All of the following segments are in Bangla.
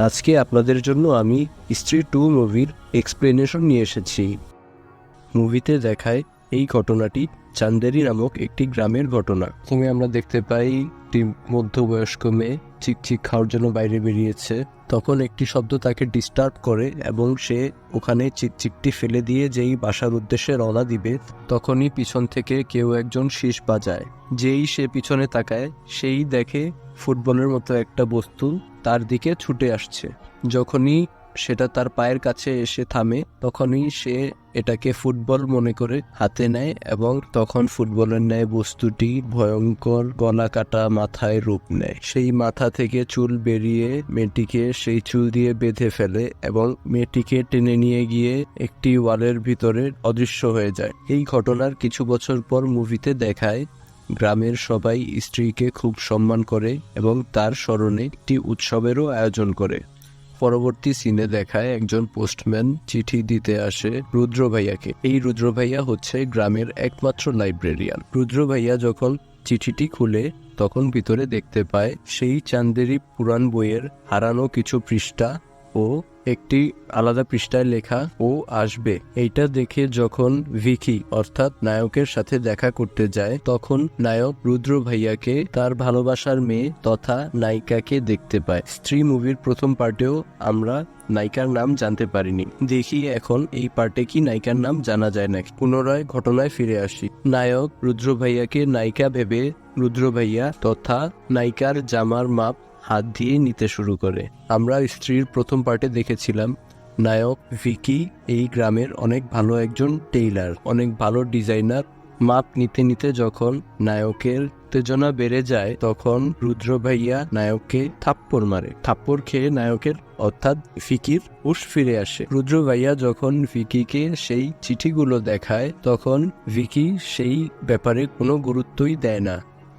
আজকে আপনাদের জন্য আমি স্ত্রী 2 মুভির এক্সপ্লেনেশন নিয়ে এসেছি। মুভিতে দেখায় এই ঘটনাটি চান্দেরি নামক একটি গ্রামের ঘটনা। প্রথমে আমরা দেখতে পাই একটি মধ্যবয়স্ক মেয়ে চিকচিক খাওয়ার জন্য বাইরে বেরিয়েছে। তখন একটি শব্দ তাকে ডিস্টার্ব করে এবং সে ওখানে চিকচিকটি ফেলে দিয়ে যেই বাসার উদ্দেশ্যে রওনা দিবে তখনই পিছন থেকে কেউ একজন শীষ বাজায়। যেই সে পিছনে তাকায় সেই দেখে ফুটবলের মতো একটা বস্তু তার দিকে ছুটে আসছে। যখনই সেটা তার পায়ের কাছে এসে থামে তখনই সে এটাকে ফুটবল মনে করে হাতে নেয় এবং তখন ফুটবলের ন্যায় বস্তুটি ভয়ঙ্কর গলা কাটা মাথায় রূপ নেয়। সেই মাথা থেকে চুল বেরিয়ে মেয়েটিকে সেই চুল দিয়ে বেঁধে ফেলে এবং মেয়েটিকে টেনে নিয়ে গিয়ে একটি ওয়ালের ভিতরে অদৃশ্য হয়ে যায়। এই ঘটনার কিছু বছর পর মুভিতে দেখায় গ্রামের সবাই স্ত্রীকে খুব সম্মান করে এবং তার স্মরণে একটি উৎসবেরও আয়োজন করে। পরবর্তী সিনে দেখায় একজন পোস্টম্যান চিঠি দিতে আসে রুদ্র ভাইয়াকে। এই রুদ্র ভাইয়া হচ্ছে গ্রামের একমাত্র লাইব্রেরিয়ান। রুদ্র ভাইয়া যখন চিঠিটি খুলে তখন ভিতরে দেখতে পায় সেই চান্দেরি পুরাণ বইয়ের হারানো কিছু পৃষ্ঠা ও একটি আলাদা পৃষ্ঠায় লেখা ও আসবে। এইটা দেখে যখন ভিকি অর্থাৎ নায়কের সাথে দেখা করতে যায় তখন নায়ক রুদ্র ভাইয়াকে তার ভালোবাসার মেয়ে তথা নায়িকাকে দেখতে পায়। স্ত্রী মুভির প্রথম পার্টেও আমরা নায়িকার নাম জানতে পারিনি। দেখি এখন এই পার্টে কি নায়িকার নাম জানা যায় নাকি। পুনরায় ঘটনায় ফিরে আসি। নায়ক রুদ্র ভাইয়াকে নায়িকা ভেবে রুদ্র ভাইয়া তথা নায়িকার জামার মাপ হাত দিয়ে নিতে শুরু করে। আমরা স্ত্রীর প্রথম পার্টে দেখেছিলাম নায়ক ভিকি এই গ্রামের অনেক ভালো একজন টেইলার, অনেক ভালো ডিজাইনার। মাপ নিতে নিতে যখন নায়কের উত্তেজনা বেড়ে যায় তখন রুদ্র ভাইয়া নায়ককে থাপ্পড় মারে। থাপ্পড় খেয়ে নায়কের অর্থাৎ ভিকির হুঁশ ফিরে আসে। রুদ্র ভাইয়া যখন ভিকিকে সেই চিঠিগুলো দেখায় তখন ভিকি সেই ব্যাপারে কোনো গুরুত্বই দেয় না।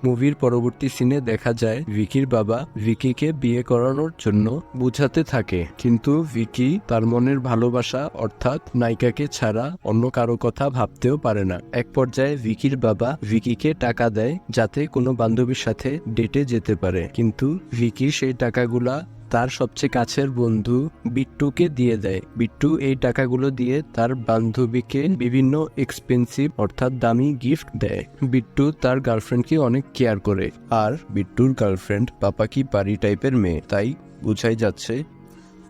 মুভির পরবর্তী সিনে দেখা যায় ভিকির বাবা ভিকিকে বিয়ে করানোর জন্য বুঝাতে থাকে, কিন্তু ভিকি তার মনের ভালোবাসা অর্থাৎ নায়িকাকে ছাড়া অন্য কারো কথা ভাবতেও পারে না। এক পর্যায়ে ভিকির বাবা ভিকিকে টাকা দেয় যাতে কোনো বান্ধবীর সাথে ডেটে যেতে পারে, কিন্তু ভিকি সেই টাকাগুলা তার সবচেয়ে কাছের বন্ধু বিট্টুকে দিয়ে দেয়। বিট্টু এই টাকাগুলো দিয়ে তার বান্ধবীকে বিভিন্ন এক্সপেন্সিভ অর্থাৎ দামি গিফট দেয়। বিট্টু তার গার্লফ্রেন্ডকে অনেক কেয়ার করে, আর বিট্টুর গার্লফ্রেন্ড পাপাকি পারি টাইপের মেয়ে, তাই বোঝাই যাচ্ছে।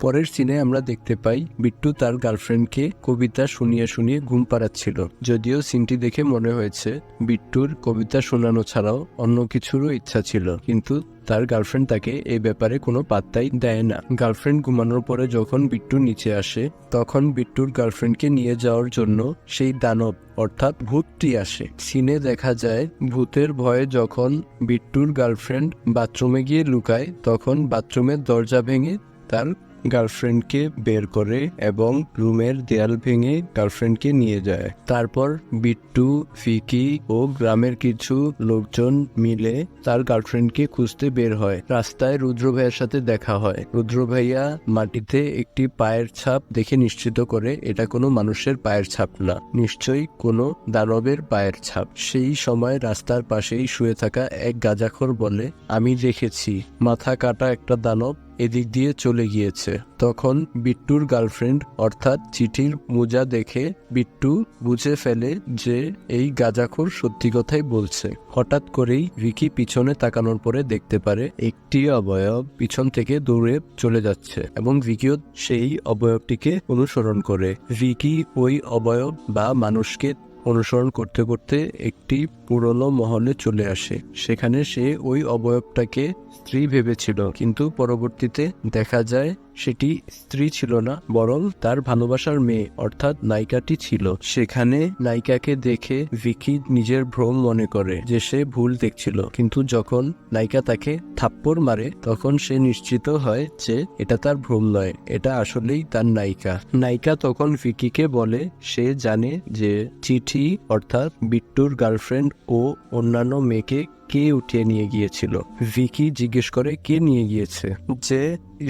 পরের সিনে আমরা দেখতে পাই বিট্টু তার গার্লফ্রেন্ডকে কবিতা শুনিয়ে শুনিয়ে ঘুম পাড়াচ্ছিল। যদিও সিনটি দেখে মনে হয়েছে বিট্টুর কবিতা শোনানো ছাড়াও অন্য কিছুরও ইচ্ছা ছিল, কিন্তু তার গার্লফ্রেন্ড তাকে এই ব্যাপারে কোনো পাত্তাই দেয় না। গার্লফ্রেন্ড ঘুমানোর পরে যখন বিট্টু নিচে আসে তখন বিট্টুর গার্লফ্রেন্ডকে নিয়ে যাওয়ার জন্য সেই দানব অর্থাৎ ভূতটি আসে। সিনে দেখা যায় ভূতের ভয়ে যখন বিট্টুর গার্লফ্রেন্ড বাথরুমে গিয়ে লুকায় তখন বাথরুমের দরজা ভেঙে তার গার্লফ্রেন্ডকে বের করে এবং রুমের দেয়াল ভেঙে গার্লফ্রেন্ডকে নিয়ে যায়। তারপর বিট্টু, ফিকি ও গ্রামের কিছু লোকজন মিলে তার গার্লফ্রেন্ডকে খুঁজতে বের হয়। রাস্তায় রুদ্র ভাইয়ের সাথে দেখা হয়। রুদ্র ভাইয়া মাটিতে একটি পায়ের ছাপ দেখে নিশ্চিত করে এটা কোনো মানুষের পায়ের ছাপ না, নিশ্চয়ই কোনো দানবের পায়ের ছাপ। সেই সময় রাস্তার পাশেই শুয়ে থাকা এক গাঁজাখোর বলে, আমি দেখেছি মাথা কাটা একটা দানব এদিক দিয়ে চলে গিয়েছে। তখন বিট্টুর গার্লফ্রেন্ড অর্থাৎ চিঠির মোজা দেখে বিট্টু বুঝে ফেলে যে এই গাঁজাখোর সত্যি কথাই বলছে। হঠাৎ করেই ভিকি পিছনে তাকানোর পরে দেখতে পারে একটি অবয়ব পিছন থেকে দৌড়ে চলে যাচ্ছে এবং ভিকিও সেই অবয়বটিকে অনুসরণ করে। ভিকি ওই অবয়ব বা মানুষকে অনুসরণ করতে করতে একটি পুরনো মহলে চলে আসে। সেখানে সে ওই অবয়বটাকে স্ত্রী ভেবেছিল, কিন্তু পরবর্তীতে দেখা যায় সেটি স্ত্রী ছিল না, বরং তার ভালোবাসার মেয়ে অর্থাৎ নায়িকাটি ছিল। সেখানে নায়িকাকে দেখে ভিকি নিজের ভ্রম মনে করে যে সে ভুল দেখছিল, কিন্তু যখন নায়িকা তাকে থাপ্পড় মারে তখন সে নিশ্চিত হয় যে এটা তার ভ্রম নয়, এটা আসলেই তার নায়িকা। নায়িকা তখন ভিকিকে বলে সে জানে যে চিঠি অর্থাৎ বিট্টুর গার্লফ্রেন্ড ও অন্যান্য মেয়েকে কে উঠিয়ে নিয়ে গিয়েছিল। ভিকি জিজ্ঞেস করে কে নিয়ে গিয়েছে। যে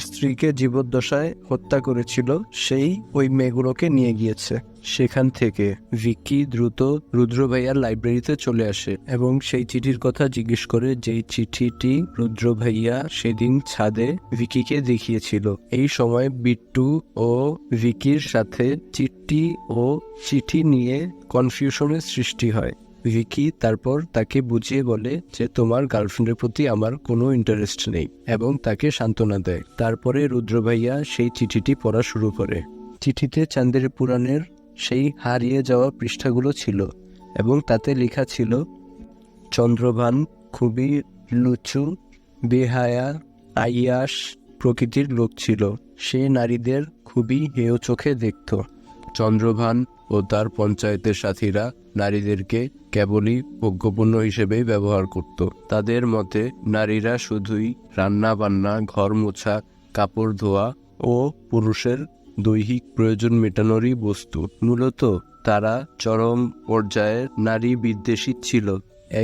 স্ত্রীকে জীবদ্দশায় হত্যা করেছিল সেই ওই মেয়েগুলোকে নিয়ে গিয়েছে। সেখান থেকে ভিকি দ্রুত রুদ্র ভাইয়ার লাইব্রেরিতে চলে আসে এবং সেই চিঠির কথা জিজ্ঞেস করে, যেই চিঠিটি রুদ্র ভাইয়া সেদিন ছাদে ভিকিকে দেখিয়েছিল। এই সময় বিট্টু ও ভিকির সাথে চিঠি নিয়ে কনফিউশনের সৃষ্টি হয়। ভিকি তারপর তাকে বুঝিয়ে বলে যে তোমার গার্লফ্রেন্ডের প্রতি আমার কোনো ইন্টারেস্ট নেই এবং তাকে সান্ত্বনা দেয়। তারপরে রুদ্র ভাইয়া সেই চিঠিটি পড়া শুরু করে। চিঠিতে চাঁদের পুরাণের সেই হারিয়ে যাওয়া পৃষ্ঠাগুলো ছিল এবং তাতে লেখা ছিল, চন্দ্রভান খুবই লুচু, বেহায়া, আইয়াস প্রকৃতির লোক ছিল। সে নারীদের খুবই হেয় চোখে দেখত। চন্দ্রভান ও তার পঞ্চায়েতের সাথীরা নারীদেরকে কেবলই ভোগ্যপণ্য হিসেবেই ব্যবহার করত। তাদের মতে নারীরা শুধুই রান্না বান্না, ঘর মোছা, কাপড় ধোয়া ও পুরুষের দৈহিক প্রয়োজন মেটানোরই বস্তু। মূলত তারা চরম পর্যায়ের নারী বিদ্বেষী ছিল।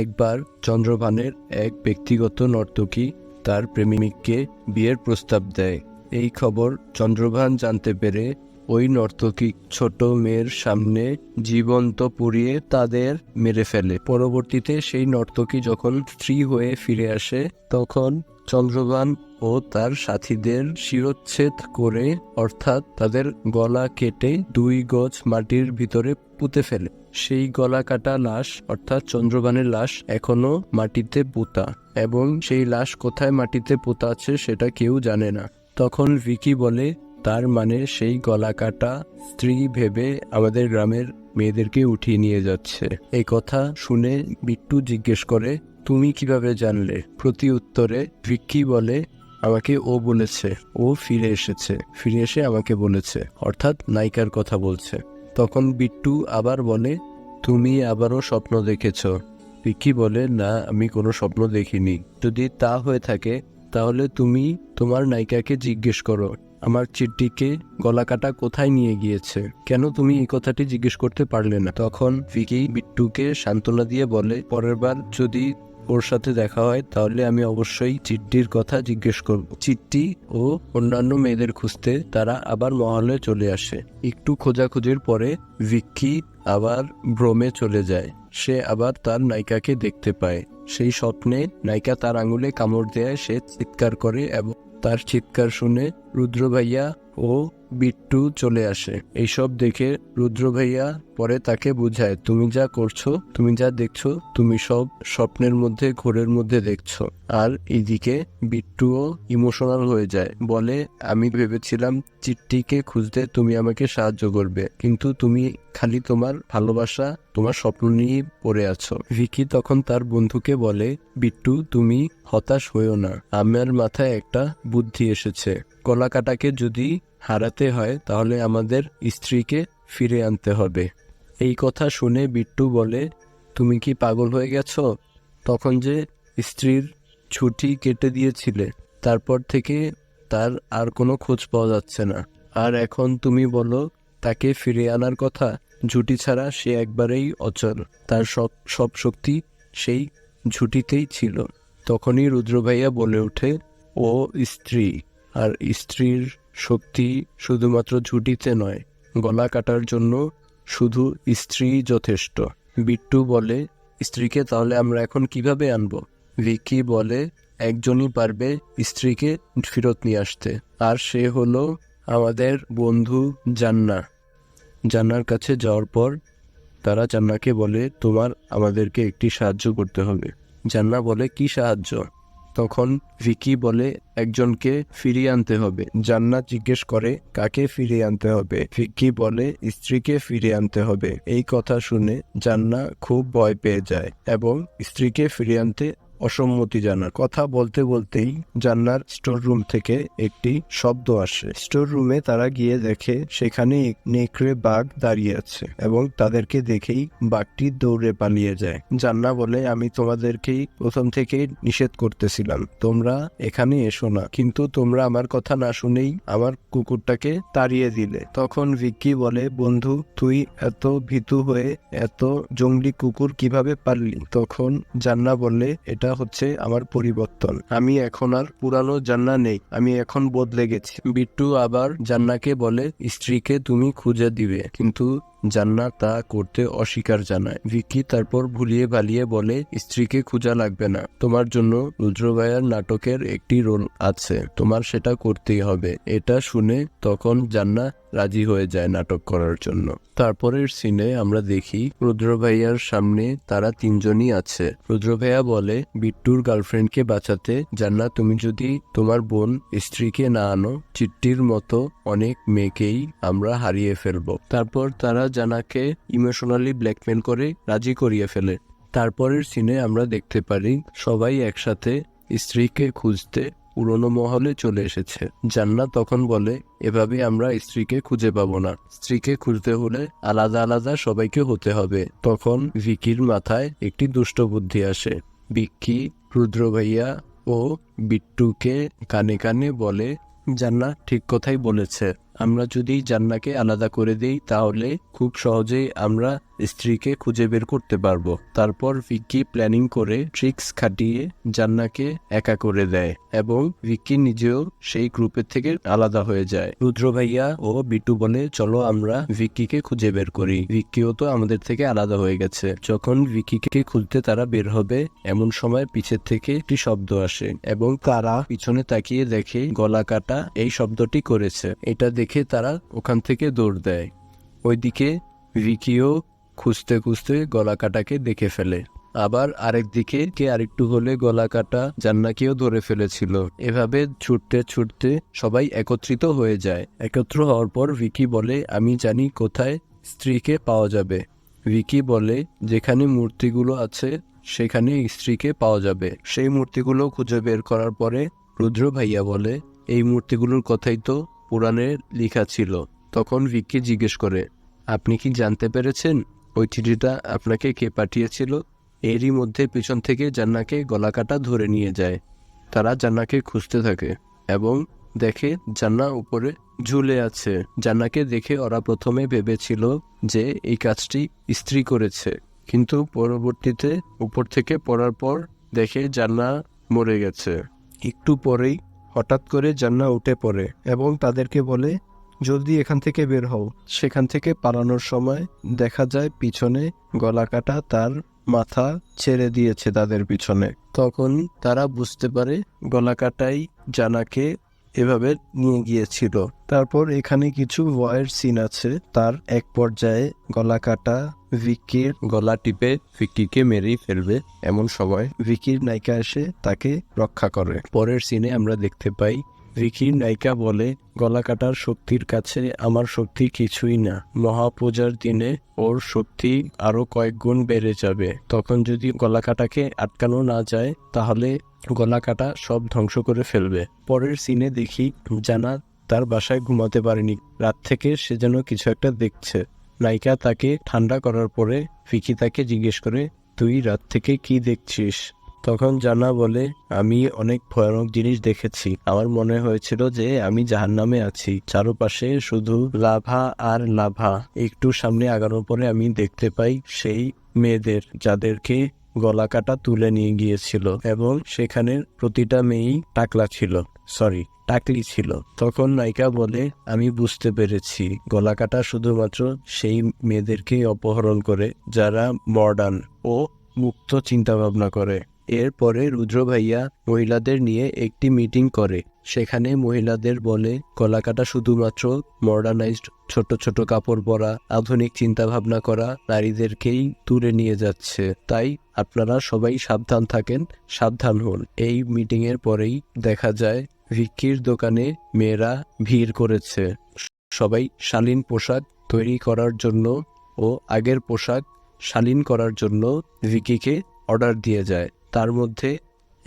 একবার চন্দ্রভানের এক ব্যক্তিগত নর্তকী তার প্রেমিককে বিয়ের প্রস্তাব দেয়। এই খবর চন্দ্রভান জানতে পেরে ওই নর্তকী ছোট মেয়ের সামনে জীবন্ত পুড়িয়ে তাদের মেরে ফেলে। পরবর্তীতে সেই নর্তকী যখন স্ত্রী হয়ে ফিরে আসে তখন চন্দ্রভান ও তার সাথীদের শিরচ্ছেদ করে, অর্থাৎ তাদের গলা কেটে 2 গজ মাটির ভিতরে পুঁতে ফেলে। সেই গলা কাটা লাশ অর্থাৎ চন্দ্রভানের লাশ এখনো মাটিতে পুঁতা এবং সেই লাশ কোথায় মাটিতে পুঁতা আছে সেটা কেউ জানে না। তখন ভিকি বলে, তার মানে সেই গলা কাটা স্ত্রী ভেবে আমাদের গ্রামের মেয়েদেরকে উঠিয়ে নিয়ে যাচ্ছে। এই কথা শুনে বিট্টু জিজ্ঞেস করে, তুমি কিভাবে জানলে? প্রতি উত্তরে ভিকি বলে, আমাকে ও বলেছে, ও ফিরে এসে আমাকে বলেছে, অর্থাৎ নায়িকার কথা বলছে। তখন বিট্টু আবার বলে, তুমি আবারও স্বপ্ন দেখেছ? ভিকি বলে, না, আমি কোনো স্বপ্ন দেখিনি। যদি তা হয়ে থাকে তাহলে তুমি তোমার নায়িকাকে জিজ্ঞেস করো আমার চিঠিকে গলাকাটা কোথায় নিয়ে গিয়েছে। কেন তুমি এই কথাটি জিজ্ঞেস করতে পারলে না? তখন ভিকি বিট্টুকে সান্ত্বনা দিয়ে বলে, পরের বার যদি ওর সাথে দেখা হয় তাহলে আমি অবশ্যই চিঠির কথা জিজ্ঞেস করব। চিঠি ও অন্যান্য মেয়েদের খুঁজতে তারা আবার মহলে চলে আসে। একটু খোঁজাখুঁজির পরে ভিকি আবার ভ্রমে চলে যায়। সে আবার তার নায়িকাকে দেখতে পায়। সেই স্বপ্নে নায়িকা তার আঙুলে কামড় দেয়। সে চিৎকার করে এবং তার চিৎকার শুনে রুদ্র ভাইয়া ও বিট্টু চলে আসে। এইসব দেখে রুদ্র ভাইয়া পরে তাকে বুঝায়, তুমি যা করছো, তুমি যা দেখছো, তুমি সব স্বপ্নের মধ্যে, ঘোরের মধ্যে দেখছো। আর এইদিকে বিট্টুও ইমোশনাল হয়ে যায়, বলে, আমি ভেবেছিলাম চিঠিকে খুঁজতে তুমি আমাকে সাহায্য করবে, কিন্তু তুমি খালি তোমার ভালোবাসা, তোমার স্বপ্ন নিয়ে পড়ে আছো। ভিকি তখন তার বন্ধুকে বলে, বিট্টু তুমি হতাশ হইও না, আমার মাথায় একটা বুদ্ধি এসেছে। গলাকাটাকে যদি হারাতে হয় তাহলে আমাদের স্ত্রীকে ফিরে আনতে হবে। এই কথা শুনে বিট্টু বলে, তুমি কি পাগল হয়ে গেছো? তখন যে স্ত্রীর ছুটি কেটে দিয়েছিলে তারপর থেকে তার আর কোনো খোঁজ পাওয়া যাচ্ছে না। আর এখন তুমি বলো তাকে ফিরে আনার কথা? ঝুঁটি ছাড়া সে একবারেই অচল। তার সব শক্তি সেই ঝুঁটিতেই ছিল। তখনই রুদ্র ভাইয়া বলে ওঠে, ও স্ত্রী, আর স্ত্রীর শক্তি শুধুমাত্র ঝুঁটিতে নয়, গলা কাটার জন্য শুধু স্ত্রী যথেষ্ট। বিট্টু বলে, স্ত্রীকে তাহলে আমরা এখন কিভাবে আনবো? ভিকি বলে, একজনই পারবে স্ত্রীকে ফেরত নিয়ে আসতে, আর সে হলো আমাদের বন্ধু জান্না। জান্নার কাছে যাওয়ার পর তারা জান্নাকে বলে, তোমার আমাদেরকে একটি সাহায্য করতে হবে। জান্না বলে, কি সাহায্য? তখন ভিকি বলে, একজনকে ফিরিয়ে আনতে হবে। জান্নাত জিজ্ঞেস করে, কাকে ফিরিয়ে আনতে হবে? ভিকি বলে, স্ত্রীকে ফিরিয়ে আনতে হবে। এই কথা শুনে জান্নাত খুব ভয় পেয়ে যায় এবং স্ত্রীকে ফিরিয়ে আনতে অসম্মতি জানান। কথা বলতে বলতেই জান্নার স্টোর রুম থেকে একটি শব্দ আসে। স্টোর রুমে তারা গিয়ে দেখে সেখানে এক নেকড়ে বাঘ দাঁড়িয়ে আছে এবং তাদেরকে দেখেই বাঘটি দৌড়ে পালিয়ে যায়। জান্না বলে, আমি তোমাদেরকেই প্রথম থেকেই নিষেধ করতেছিলাম তোমরা এখানে এসো না, কিন্তু তোমরা আমার কথা না শুনেই আমার কুকুরটাকে তাড়িয়ে দিলে। তখন ভিক্কি বলে, বন্ধু তুই এত ভীতু হয়ে এত জঙ্গলি কুকুর কিভাবে পারলি? তখন জান্না বললে, এটা হচ্ছে আমার পরিবর্তন, আমি এখন আর পুরানো জান্না নেই, আমি এখন বদলে গেছি। বিট্টু আবার জান্নাকে বলে, স্ত্রীকে তুমি খুঁজে দিবে, কিন্তু জান্না তা করতে অস্বীকার জানায়। ভিকি তারপর ভুলিয়ে ভালিয়ে বলে, স্ত্রীকে খোঁজা লাগবে না, তোমার জন্য রুদ্র ভাইয়ার নাটকের একটি রোল আছে, তোমার সেটা করতেই হবে। এটা শুনে তখন জান্না রাজি হয়ে যায় নাটক করার জন্য। তারপরের সিনে আমরা দেখি রুদ্র ভাইয়ার সামনে তারা তিনজনই আছে। রুদ্র ভাইয়া বলে, বিট্টুর গার্লফ্রেন্ডকে বাঁচাতে জান্না তুমি যদি তোমার বোন স্ত্রীকে না আনো, চিট্টির মতো অনেক মেয়েকেই আমরা হারিয়ে ফেলবো। তারপর তারা জান্নাকে ইমোশনালি ব্ল্যাকমেল করে রাজি করিয়ে ফেলে। তারপরের সিনে আমরা দেখতে পারি সবাই একসাথে স্ত্রীকে খুঁজতে পুরনো মহলে চলে এসেছে। জান্না তখন বলে, এভাবে আমরা স্ত্রীকে খুঁজে পাবো না, স্ত্রীকে খুঁজতে হলে আলাদা আলাদা সবাইকে হতে হবে। তখন ভিকির মাথায় একটি দুষ্ট বুদ্ধি আসে। ভিকি রুদ্র ভাইয়া ও বিট্টুকে কানে কানে বলে, জান্না ঠিক কথাই বলেছে, আমরা যদি জান্নাকে আলাদা করে দিই তাহলে খুব সহজেই আমরা স্ত্রীকে খুঁজে বের করতে পারবো। তারপর ভিকি প্ল্যানিং করে ট্রিক্স খাটিয়ে জান্নাকে একা করে দেয় এবং ভিকি নিজেও সেই গ্রুপের থেকে আলাদা হয়ে যায়। রুদ্র ভাইয়া ও বিট্টু বলে, চলো আমরা ভিকিকে খুঁজে বের করি, ভিকিও তো আমাদের থেকে আলাদা হয়ে গেছে। যখন ভিকিকে খুঁজতে তারা বের হবে এমন সময় পিছের থেকে একটি শব্দ আসে এবং তারা পিছনে তাকিয়ে দেখে গলা কাটা এই শব্দটি করেছে। এটা দেখে তারা ওখান থেকে দৌড় দেয়। ওইদিকে ভিকিও খুঁজতে খুঁজতে গলা কাটাকে দেখে ফেলে। আবার আরেকদিকে আরেকটু হলে গলা কাটা জান্নাকেও ধরে ফেলেছিল। এভাবে ছুটতে ছুটতে সবাই একত্রিত হয়ে যায়। একত্র হওয়ার পর ভিকি বলে, আমি জানি কোথায় স্ত্রীকে পাওয়া যাবে। ভিকি বলে, যেখানে মূর্তিগুলো আছে সেখানে স্ত্রীকে পাওয়া যাবে। সেই মূর্তিগুলো খুঁজে বের করার পরে রুদ্র ভাইয়া বলে, এই মূর্তিগুলোর কথাই তো পুরাণে লেখা ছিল। তখন ভিকি জিজ্ঞেস করে, আপনি কি জানতে পেরেছেন ওই চিঠিটা আপনাকে কে পাঠিয়েছিল? এরই মধ্যে পিছন থেকে জান্নাকে গলাকাটা ধরে নিয়ে যায়। তারা জান্নাকে খুঁজতে থাকে এবং দেখে জান্না উপরে ঝুলে আছে। জান্নাকে দেখে ওরা প্রথমে ভেবেছিল যে এই কাজটি স্ত্রী করেছে, কিন্তু পরবর্তীতে উপর থেকে পড়ার পর দেখে জান্না মরে গেছে। একটু পরেই হঠাৎ করে জান্না উঠে পড়ে এবং তাদেরকে বলে, জলদি এখান থেকে বের হও। সেখান থেকে পালানোর সময় দেখা যায় পিছনে গলাকাটা তার মাথা ছেড়ে দিয়েছে তাদের পিছনে। তখন তারা বুঝতে পারে গলাকাটাই জান্নাকে এভাবে নিয়ে গিয়েছিল। তারপর এখানে কিছু ভয়ের সিন আছে। তার এক পর্যায়ে গলাকাটা ভিকির গলা টিপে ভিকিকে মেরেই ফেলবে। এমন সময় ভিকির নায়িকা এসে তাকে রক্ষা করে। পরের সিনে আমরা দেখতে পাই ভিকির নায়িকা বলে, গলা কাটার শক্তির কাছে আমার শক্তি কিছুই না, মহাপূজার দিনে ওর শক্তি আরো কয়েক গুণ বেড়ে যাবে। তখন যদি গলা কাটাকে আটকানো না যায় তাহলে গলা কাটা সব ধ্বংস করে ফেলবে। পরের সিনে দেখি জান্না তার বাসায় ঘুমাতে পারেনি। রাত থেকে সে যেন কিছু একটা দেখছে। নায়িকা তাকে ঠান্ডা করার পরে ভিকি তাকে জিজ্ঞেস করে, তুই রাত থেকে কি দেখছিস? তখন জান্না বলে, আমি অনেক ভয়ানক জিনিস দেখেছি। আমার মনে হয়েছিল যে আমি জাহান্নামে আছি, চারপাশে শুধু লাভা আর লাভা। একটু সামনে আগানোর পরে আমি দেখতে পাই সেই মেয়েদের যাদেরকে গলা কাটা তুলে নিয়ে গিয়েছিল এবং সেখানে প্রতিটা মেয়েই টাকলি ছিল। তখন নায়িকা বলে, আমি বুঝতে পেরেছি গলা কাটা শুধুমাত্র সেই মেয়েদেরকেই অপহরণ করে যারা মডার্ন ও মুক্ত চিন্তা ভাবনা করে। এরপরে রুদ্র ভাইয়া মহিলাদের নিয়ে একটি মিটিং করে। সেখানে মহিলাদের বলে, গলাকাটা শুধুমাত্র মডার্নাইজড ছোট ছোট কাপড় পরা, আধুনিক চিন্তা ভাবনা করা নারীদেরকেই তুলে নিয়ে যাচ্ছে। তাই আপনারা সবাই সাবধান থাকেন, সাবধান হন। এই মিটিং এর পরেই দেখা যায় ভিকির দোকানে মেয়েরা ভিড় করেছে। সবাই শালীন পোশাক তৈরি করার জন্য ও আগের পোশাক শালীন করার জন্য ভিকিকে অর্ডার দিয়ে যায়। তার মধ্যে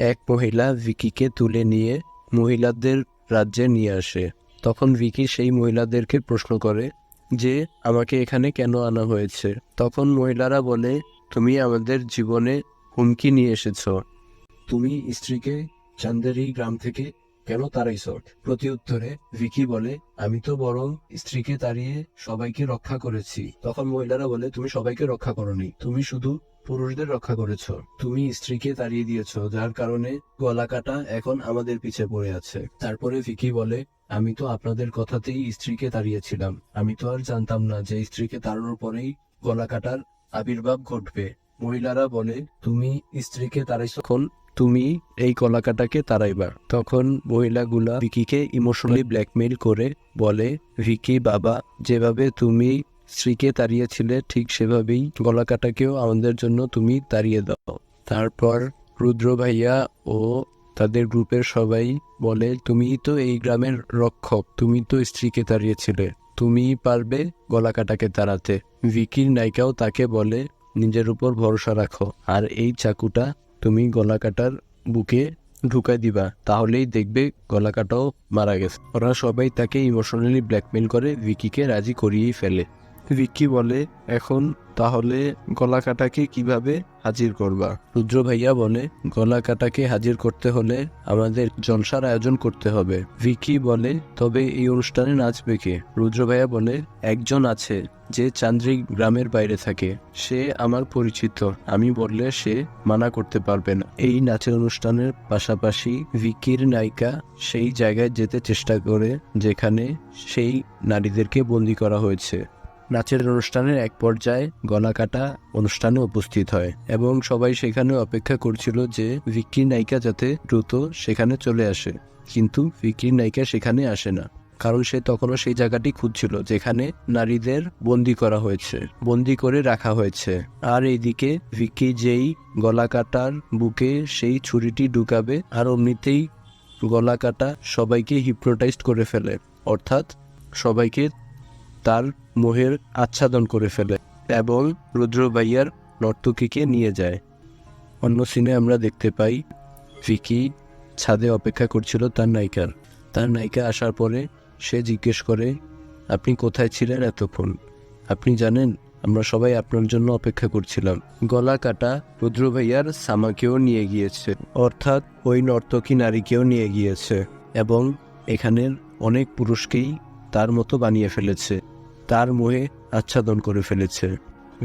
এক মহিলা ভিকিকে তুলে নিয়ে মহিলাদের রাজ্যে নিয়ে আসে। তখন ভিকি সেই মহিলাদেরকে প্রশ্ন করে যে আমাকে এখানে কেন আনা হয়েছে। তখন মহিলারা বলে, তুমি আমাদের জীবনে হুমকি নিয়ে এসেছ, তুমি স্ত্রীকে চান্দেরি গ্রাম থেকে কেন তাড়াইছ? প্রতি উত্তরে ভিকি বলে, আমি তো বরং স্ত্রীকে তাড়িয়ে সবাইকে রক্ষা করেছি। তখন মহিলারা বলে, তুমি সবাইকে রক্ষা করনি, তুমি শুধু পুরুষদের রক্ষা করেছ। তুমি স্ত্রীকে তাড়িয়ে দিয়েছ, যার কারণে গলা কাটা এখন আমাদের পিছে পড়ে আছে। তারপরে ভিকি বলে, আমি তো আপনাদের কথাতেই স্ত্রীকে তাড়িয়েছিলাম, আমি তো আর জানতাম না যে স্ত্রীকে তাড়ানোর পরেই গলা কাটার আবির্ভাব ঘটবে। মহিলারা বলে, তুমি স্ত্রীকে তাড়াইছ, এখন তুমি এই কলাকাটাকে তাড়াইবা। তখন মহিলাগুলা ভিকিকে ইমোশনালি ব্ল্যাকমেইল করে বলে, ভিকি বাবা, যেভাবে তুমি স্ত্রীকে তাড়িয়েছিলে ঠিক সেভাবেই গলাকাটাকেও আমাদের জন্য তুমি তাড়িয়ে দাও। তারপর রুদ্র ভাইয়া ও তাদের গ্রুপের সবাই বলে, তুমি তো এই গ্রামের রক্ষক, তুমি তো স্ত্রীকে তাড়িয়েছিলে, তুমি পারবে গলাকাটাকে তাড়াতে। ভিকির নায়িকাও তাকে বলে, নিজের উপর ভরসা রাখো, আর এই চাকুটা তুমি গলাকাটার বুকে ঢুকাই দিবা, তাহলেই দেখবে গলাকাটাও মারা গেছে। ওরা সবাই তাকে ইমোশনালি ব্ল্যাকমেইল করে ভিকিকে রাজি করিয়েই ফেলে। ভিকি বলে, এখন তাহলে গলাকাটাকে কিভাবে হাজির করবা? রুদ্র ভাইয়া বলে, গলাকাটাকে হাজির করতে হলে আমাদের জলসার আয়োজন করতে হবে। ভিকি বলে, তবে এই অনুষ্ঠানে নাচবে কে? রুদ্র ভাইয়া বলে, একজন আছে যে চান্দ্রিক গ্রামের বাইরে থাকে, সে আমার পরিচিত, আমি বললে সে মানা করতে পারবে না। এই নাচের অনুষ্ঠানের পাশাপাশি ভিকির নায়িকা সেই জায়গায় যেতে চেষ্টা করে যেখানে সেই নারীদেরকে বন্দী করা হয়েছে। নাচের অনুষ্ঠানের এক পর্যায়ে গলাকাটা অনুষ্ঠানে উপস্থিত হয় এবং সবাই সেখানে অপেক্ষা করছিল যে ভিকির নায়িকা যাতে দ্রুত সেখানে চলে আসে, কিন্তু ভিকির নায়িকা সেখানে আসে না, কারণ সে তখনও সেই জায়গাটি খুঁজছিল যেখানে নারীদের বন্দী করা হয়েছে, বন্দী করে রাখা হয়েছে। আর এইদিকে ভিকি যেই গলাকাটার বুকে সেই ছুরিটি ঢুকাবে আর অমনিতেই গলাকাটা সবাইকে হিপনোটাইজড করে ফেলে, অর্থাৎ সবাইকে তার মোহের আচ্ছাদন করে ফেলে এবং রুদ্র ভাইয়ার নর্তকীকে নিয়ে যায়। অন্য সিনে আমরা দেখতে পাই ভিকি ছাদে অপেক্ষা করছিল তার নায়িকা আসার পরে সে জিজ্ঞেস করে, আপনি কোথায় ছিলেন এতক্ষণ? আপনি জানেন আমরা সবাই আপনার জন্য অপেক্ষা করছিলাম। গলা কাটা রুদ্র ভাইয়ার সামাকেও নিয়ে গিয়েছে, অর্থাৎ ওই নর্তকী নারীকেও নিয়ে গিয়েছে এবং এখানের অনেক পুরুষকেই তার মতো বানিয়ে ফেলেছে, তার মোহে আচ্ছাদন করে ফেলেছে।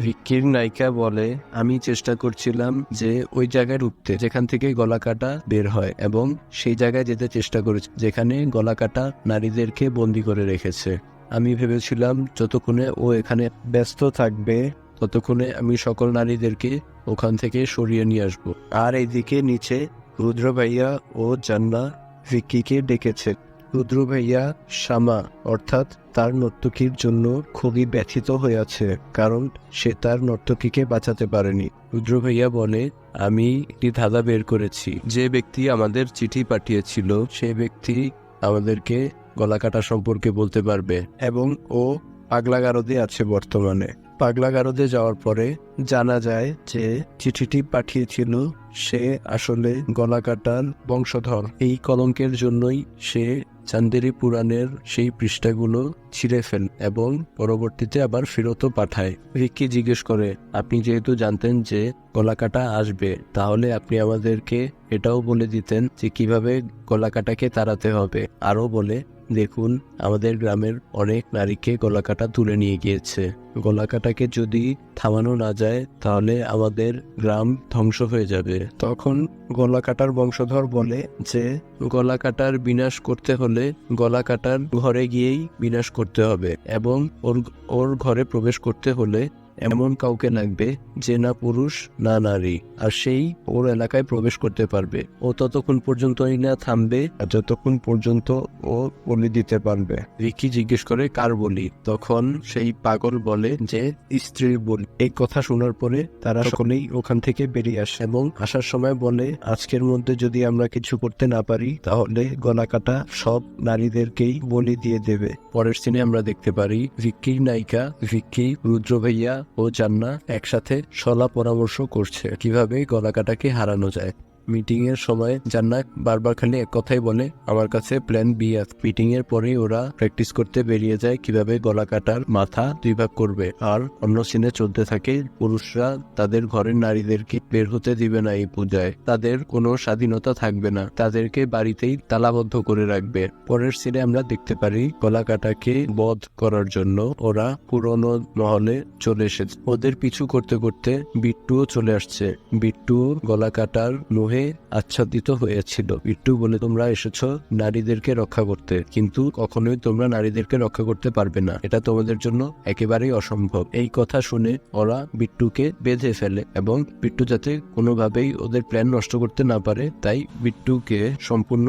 ভিকির নায়িকা বলে, আমি চেষ্টা করছিলাম যে ওই জায়গায় ঢুকতে যেখান থেকে গলাকাটা বের হয় এবং সেই জায়গায় যেতে চেষ্টা করেছি যেখানে গলাকাটা নারীদেরকে বন্দি করে রেখেছে। আমি ভেবেছিলাম যতক্ষণে ও এখানে ব্যস্ত থাকবে ততক্ষণে আমি সকল নারীদেরকে ওখান থেকে সরিয়ে নিয়ে আসবো। আর এইদিকে নিচে রুদ্র ভাইয়া ও জান্না ভিকিকে ডেকেছে। রুদ্র ভাইয়া শামা অর্থাৎ তার নর্তকীর জন্য খুবই ব্যথিত হয়ে আছে, কারণ সে তার নর্তকীকে বাঁচাতে পারেনি। রুদ্র ভাইয়া বলে, আমি একটি ধাঁধা বের করেছি, যে ব্যক্তি আমাদের চিঠি পাঠিয়েছিল সে ব্যক্তি আমাদেরকে গলাকাটা সম্পর্কে বলতে পারবে এবং ও পাগলাগারদে আছে বর্তমানে। পাগলাগারদে যাওয়ার পরে জানা যায় যে চিঠিটি পাঠিয়েছিল সে আসলে গলাকাটার বংশধর। এই কলঙ্কের জন্যই সে চান্দেরি পুরাণের সেই পৃষ্ঠাগুলো ছিঁড়ে ফেল এবং পরবর্তীতে আবার ফেরতও পাঠায়। ভিকি জিজ্ঞেস করে, আপনি যেহেতু জানতেন যে গলাকাটা আসবে, তাহলে আপনি আমাদেরকে এটাও বলে দিতেন যে কিভাবে গলাকাটাকে তাড়াতে হবে। আরও বলে, দেখুন আমাদের গ্রামের অনেক নারীকে গলাকাটা তুলে নিয়ে গিয়েছে, গলাকাটাকে যদি থামানো না যায় তাহলে আমাদের গ্রাম ধ্বংস হয়ে যাবে। তখন গলাকাটার বংশধর বলে যে গলাকাটার বিনাশ করতে হলে গলাকাটার ঘরে গিয়েই বিনাশ করতে হবে এবং ওর ঘরে প্রবেশ করতে হলে এমন কাউকে লাগবে যে না পুরুষ না নারী, আর সেই ওর এলাকায় প্রবেশ করতে পারবে। ও ততক্ষণ পর্যন্তই না থামবে যতক্ষণ পর্যন্ত ও বলি দিতে পারবে। ভিকি জিজ্ঞেস করে, কার বলি? তখন সেই পাগল বলে যে স্ত্রীর বলি। এই কথা শোনার পরে তারা সকলেই ওখান থেকে বেরিয়ে আসে এবং আসার সময় বলে, আজকের মধ্যে যদি আমরা কিছু করতে না পারি তাহলে গলাকাটা সব নারীদেরকেই বলি দিয়ে দেবে। পরের সিনে আমরা দেখতে পারি ভিকির নায়িকা ভিকি, রুদ্র ভাইয়া ও জান্না একসাথে সলা পরামর্শ করছে কিভাবে গলাকাটাকে হারানো যায়। মিটিং এর সময় জান্নাত বারবার খালি এক কথাই বলে, আমার কাছে প্ল্যান বি আছে। মিটিং এর পরে ওরা প্র্যাকটিস করতে বেরিয়ে যায় কিভাবে গলা কাটার মাথা 2 ভাগ করবে। আর অন্য সিনে চলতে থাকে পুরুষরা তাদের ঘরের নারীদেরকে বের হতে দিবে না এই পূজায়, তাদের কোনো স্বাধীনতা থাকবে না, তাদেরকে বাড়িতেই তালাবদ্ধ করে রাখবে। পরের সিনে আমরা দেখতে পারি গলা কাটাকে বধ করার জন্য ওরা পুরনো মহলে চলে এসেছে। ওদের পিছু করতে করতে বিট্টুও চলে আসছে। বিট্টু গলা কাটার মোহে আচ্ছাদিত হয়েছিল। বিট্টু বলে, তোমরা এসেছো নারীদেরকে রক্ষা করতে, কিন্তু কখনোই তোমরা নারীদেরকে রক্ষা করতে পারবে না, এটা তোমাদের জন্য একেবারেই অসম্ভব। এই কথা শুনে ওরা বিট্টুকে বেঁধে ফেলে এবং বিট্টু যাতে কোনোভাবেই ওদের প্ল্যান নষ্ট করতে না পারে তাই বিট্টুকে সম্পূর্ণ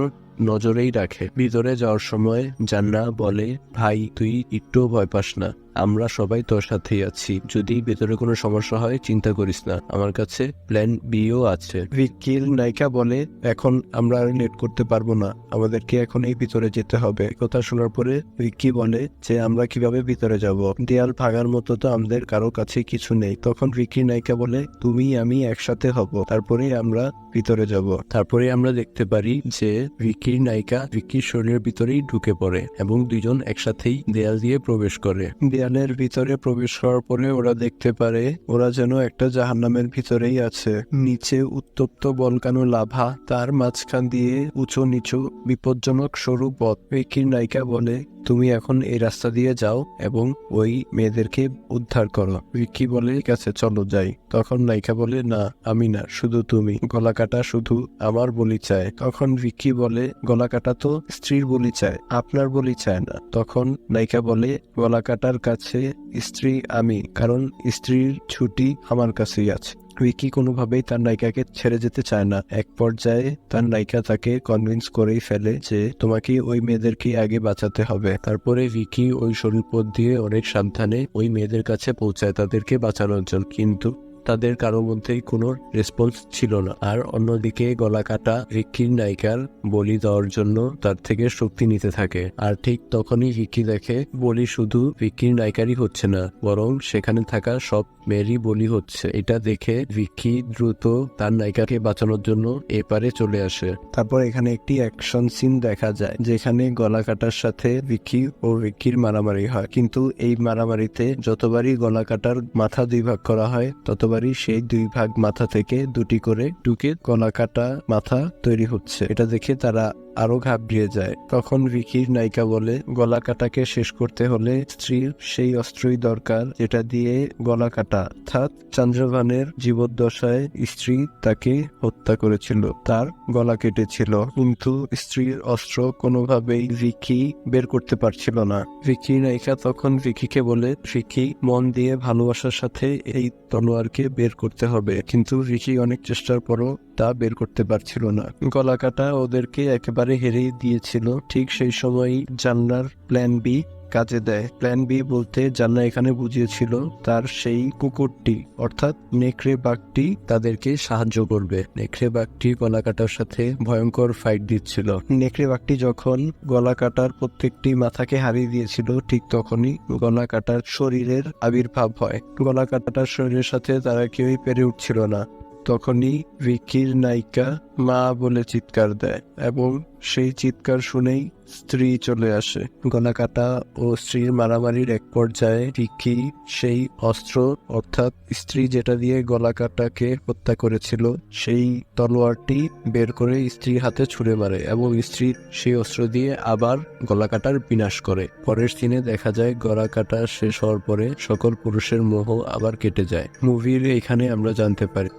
নজরেই রাখে। ভিতরে যাওয়ার সময় জান্না বলে, ভাই তুই একটুও ভয় পাস না, আমরা সবাই তোর সাথেই আছি, যদি ভেতরে কোনো সমস্যা হয় চিন্তা করিস না, আমার কাছে প্ল্যান বিও আছে। ভিকির নায়িকা বলে, এখন আমরা আর লেট করতে পারবো না, আমাদেরকে এখন এই ভিতরে যেতে হবে। কথা শোনার পরে ভিকি বলে যে আমরা কিভাবে ভিতরে যাব, দেয়াল ভাঙার মতো তো আমাদের কারো কাছে কিছু নেই। তখন ভিকির নায়িকা বলে, তুমি আমি একসাথে হব, তারপরে আমরা ভিতরে যাব। তারপরে আমরা দেখতে পারি যে ভিকির নায়িকা ভিকির শরীরের ভিতরেই ঢুকে পড়ে এবং দুইজন একসাথেই দেয়াল দিয়ে প্রবেশ করে। দেয়ালের ভিতরে প্রবেশ করার পরে ওরা দেখতে পারে ওরা যেন একটা জাহান্নামের ভিতরেই আছে। নিচে উত্তপ্ত বলকানো লাভা, তার মাঝখান দিয়ে উঁচু নিচু বিপজ্জনক সরু পথ। ভিকির নায়িকা বলে, তুমি এখন এই রাস্তা দিয়ে যাও এবং ওই মেয়েদেরকে উদ্ধার করো। ভিকি বলে, ঠিক আছে চলো যাই। তখন নায়িকা বলে, না আমি না, শুধু তুমি, গলা কাটা শুধু আমার বলি চায়। তখন ভিকি বলে, গলা কাটা তো স্ত্রীর বলি চায়, আপনার বলি চায় না। তখন নায়িকা বলে, গলা কাটার কাছে স্ত্রী আমি, কারণ স্ত্রীর ছুটি আমার কাছেই আছে। ভিকি কোনোভাবেই তার নায়িকাকে ছেড়ে যেতে চায় না। এক পর্যায়ে তার নায়িকা তাকে কনভিন্স করেই ফেলে যে তোমাকে ওই মেয়েদেরকে আগে বাঁচাতে হবে। তারপরে ভিকি ওই সরু পথ দিয়ে অনেক সাবধানে ওই মেয়েদের কাছে পৌঁছায় তাদেরকে বাঁচানোর জন্য, কিন্তু তাদের কারো মধ্যেই কোনো রেসপন্স ছিল না। আর অন্যদিকে গলা কাটা ভিকির নায়িকার বলি দেওয়ার জন্য তার থেকে শক্তি নিতে থাকে। আর ঠিক তখনই ভিকি দেখে বলি শুধু ভিকির নায়িকারই হচ্ছে না, বরং সেখানে থাকা সব মেয়েরই বলি হচ্ছে। এটা দেখে ভিকি দ্রুত তার নায়িকাকে বাঁচানোর জন্য এপারে চলে আসে। তারপর এখানে একটি অ্যাকশন সিন দেখা যায় যেখানে গলা কাটার সাথে ভিকি ও ভিকির মারামারি হয়, কিন্তু এই মারামারিতে যতবারই গলা কাটার মাথা 2 ভাগ করা হয় ততবারই সেই 2 ভাগ মাথা থেকে 2টি করে ঢুকে গলা কাটা মাথা তৈরি হচ্ছে। এটা দেখে তারা আরো ঘাবড়িয়ে যায়। তখন ভিকির নায়িকা বলে, গলা কাটাকে শেষ করতে হলে স্ত্রীর সেই অস্ত্রই দরকার যেটা দিয়ে গলা কাটা অর্থাৎ চন্দ্রভানের জীবদ্দশায় স্ত্রী তাকে হত্যা করেছিল, তার গলা কেটেছিল, কিন্তু স্ত্রীর অস্ত্র কোনোভাবেই ভিকি বের করতে পারছিল না। ভিকির নায়িকা তখন ভিকিকে বলে, ভিকি মন দিয়ে ভালোবাসার সাথে এই তলোয়ারকে বের করতে হবে, কিন্তু ভিকি অনেক চেষ্টার পরও তা বের করতে পারছিল না। গলা কাটা ওদেরকে একেবারে হেরিয়ে দিয়েছিল। ঠিক সেই সময় জান্নার প্ল্যান বি কাজে দেয়। প্ল্যান বি বলতে জান্না এখানে বুঝিয়েছিল তার সেই কুকুরটি অর্থাৎ নেকড়ে বাঘটি তাদেরকে সাহায্য করবে। নেকড়ে বাঘটি গলা কাটার সাথে ভয়ঙ্কর ফাইট দিচ্ছিল। নেকড়ে বাঘটি যখন গলা কাটার প্রত্যেকটি মাথাকে হারিয়ে দিয়েছিল ঠিক তখনই গলা কাটার শরীরের আবির্ভাব হয়। গলা কাটার শরীরের সাথে তারা কেউই পেরে উঠছিল না। তখনই ভিকির নায়িকা মা বলে চিৎকার দেয় এবং সেই চিৎকার শুনেই স্ত্রী চলে আসে। গলা কাটা ও স্ত্রীর মারামারির এক পর্যায়ে ভিকি সেই অস্ত্র অর্থাৎ স্ত্রী যেটা দিয়ে গলা কাটাকে হত্যা করেছিল সেই তলোয়ারটি বের করে স্ত্রীর হাতে ছুঁড়ে মারে এবং স্ত্রী সেই অস্ত্র দিয়ে আবার গলা কাটার বিনাশ করে। পরের সিনে দেখা যায় গলা কাটা শেষ হওয়ার পরে সকল পুরুষের মোহ আবার কেটে যায়। মুভির এখানে আমরা জানতে পারি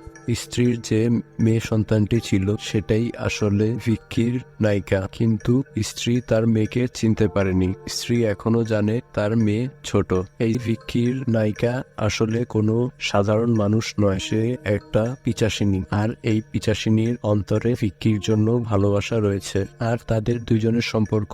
স্ত্রীর যে মেয়ে সন্তানটি ছিল সেটাই আসলে ভিকির নায়িকা, কিন্তু স্ত্রী তার মেয়েকে চিনতে পারেনি। স্ত্রী এখনো জানে তার মেয়ে ছোট। এই ভিকির নায়িকা আসলে কোনো সাধারণ মানুষ নয়, সে একটা পিচাসিনী। আর এই পিচাসিনীর অন্তরে ভিকির জন্য ভালোবাসা রয়েছে, আর তাদের দুইজনের সম্পর্ক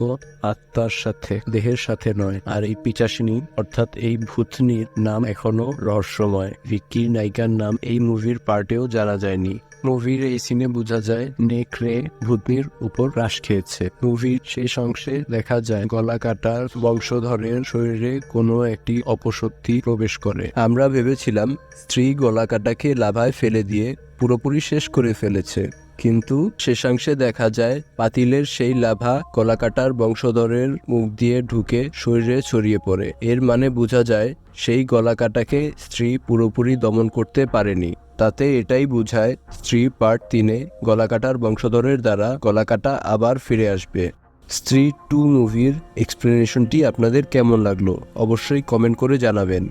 আত্মার সাথে, দেহের সাথে নয়। আর এই পিচাসিনী অর্থাৎ এই ভূতনির নাম এখনো রহস্যময়। ভিকির নায়িকার নাম এই মুভির পার্টেও জানা যায়নি। মুভির এই সিনে বোঝা যায় নেকড়ে ভূতনির উপর হ্রাস খেয়েছে। মুভির শেষ অংশে দেখা যায় গলা কাটার বংশধরের শরীরে কোনো একটি অপশক্তি প্রবেশ করে। আমরা ভেবেছিলাম স্ত্রী গলা কাটাকে লাভায় ফেলে দিয়ে পুরোপুরি শেষ করে ফেলেছে, কিন্তু শেষাংশে দেখা যায় পাতিলের সেই লাভা গলাকাটার বংশধরের মুখ দিয়ে ঢুকে শরীরে ছড়িয়ে পড়ে। এর মানে বোঝা যায় সেই গলাকাটাকে স্ত্রী পুরোপুরি দমন করতে পারেনি। তাতে এটাই বোঝায় স্ত্রী পার্ট 3-এ গলাকাটার বংশধরের দ্বারা গলাকাটা আবার ফিরে আসবে। স্ত্রী 2 মুভির এক্সপ্লেনেশনটি আপনাদের কেমন লাগলো অবশ্যই কমেন্ট করে জানাবেন।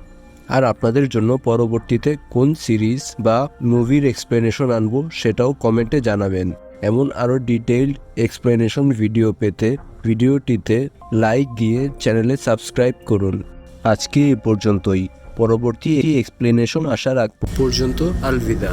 আর আপনাদের জন্য পরবর্তীতে কোন সিরিজ বা মুভির এক্সপ্লেনেশন আনবো সেটাও কমেন্টে জানাবেন। এমন আরও ডিটেইলড এক্সপ্লেনেশন ভিডিও পেতে ভিডিওটিতে লাইক দিয়ে চ্যানেলে সাবস্ক্রাইব করুন। আজকে এ পর্যন্তই। পরবর্তী এক্সপ্লেনেশন আসার আগ পর্যন্ত আলবিদা।